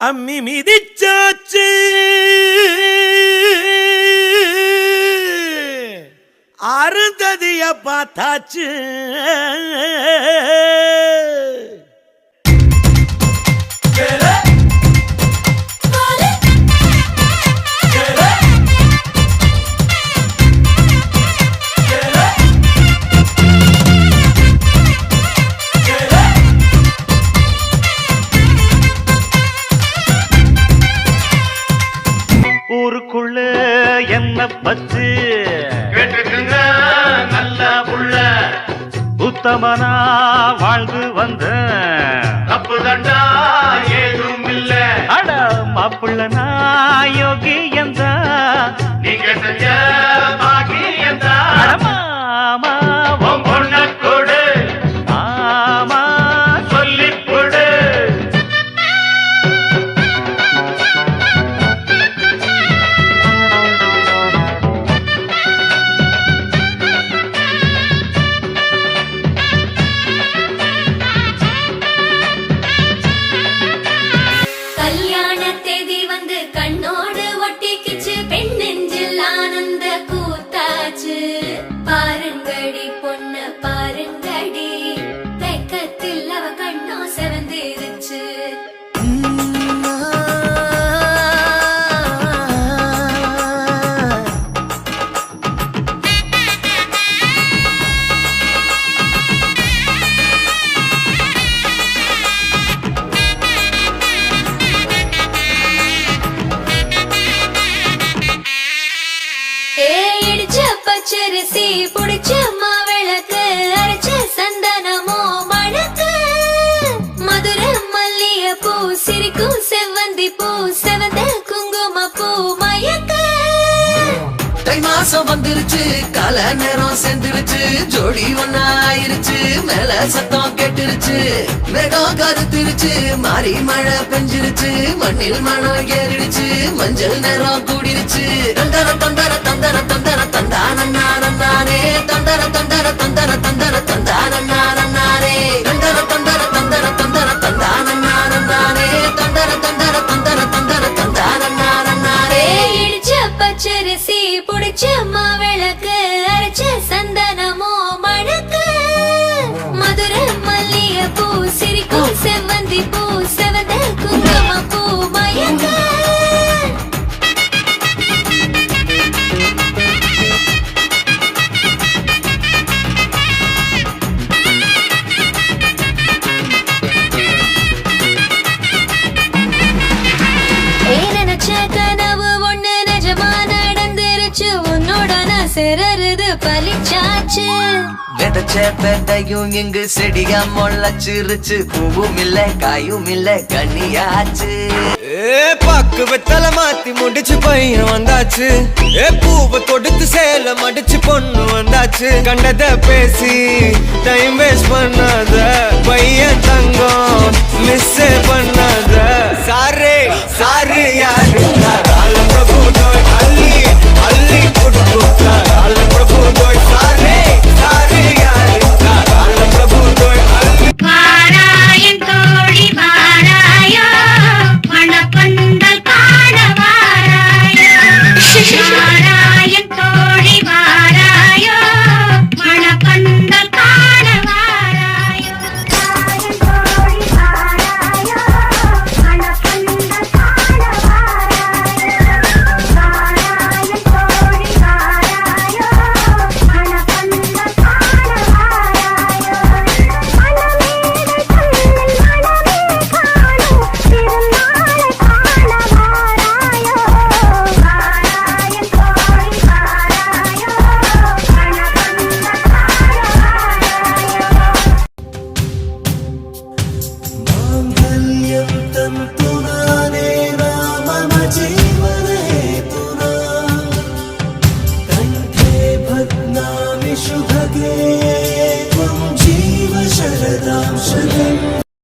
அம்மி மிதிச்சாச்சு அருந்ததிய பார்த்தாச்சு ஊருக்குள்ள என்ன பச்சு கேட்டுக்குங்க நல்ல புள்ள உத்தமனா வாழ்ந்து வந்த தப்பு தண்டா ஏதும் இல்ல அட மாப்பிள்ளனா யோகி எந்த நீங்க செஞ்ச பாக்கியந்தா மாமா உன் பொண்ண கொடு ஆமா சொல்லிக் கொடு கல்யாண தேதி வந்து கண்ணோடு ஒட்டிக்கிச்சு பெண் நெஞ்சில் ஆனந்த கூத்தாச்சு பாருங்கடி பொண்ணு பாருங்கடி வெக்கத்தில் அவ கண்ணோ செவந்திருச்சு இடிச்ச பச்சரிசி புடிச்ச மாவிளக்கு அரைச்ச சந்தனமோ மணக்கு மதுர மல்லிய பூ சிரிக்கும் செவ்வந்தி பூ செவந்த குங்கும பூ மயக்க தை மாசம் வந்துருச்சு கால நேரம் சேர்ந்துருச்சு ஜோடி ஒன்னா ஆயிருச்சு மேல சத்தம் கேட்டுருச்சு மேகம் கருத்துருச்சு மாறி மழை பெஞ்சிருச்சு மண்ணில் மனம் ஏறிடுச்சு மஞ்சள் நேரம் கூடிருச்சு தந்தர தந்தர தந்தர தந்தர தந்தானே தந்தர தந்தர தந்தர தந்தர தந்தானே தந்தர தந்தர தந்தர தந்தர தந்தானே தந்தர தந்தர தந்தர தந்தர தந்தானே இடிச்ச பச்சரிசி புடிச்ச மாவிளக்கு அரைச்ச சந்தனமோ மணக்கு மதுர மல்லிய பூ சிரிக்கும் செவ்வந்தி பூ செவந்த குங்கும பூ மயக்க கனவு ஒண்ணு நிஜமா நடந்துருச்சு உன்னோட நான் சிறருது பலிச்சாச்சு விதைச்ச பெட்டையும் இங்கு செடியா முளைச்சிருச்சு பூவும் இல்ல காயும் இல்ல கனியாச்சு பாக்கு வெத்தல மாத்தி முடிச்சு பையன் வந்தாச்சு பூவை கொடுத்து சேல மடிச்சு பொண்ணு வந்தாச்சு கண்டத பேசி டைம் வேஸ்ட் பண்ணாத பையன் தங்கம் மிஸ்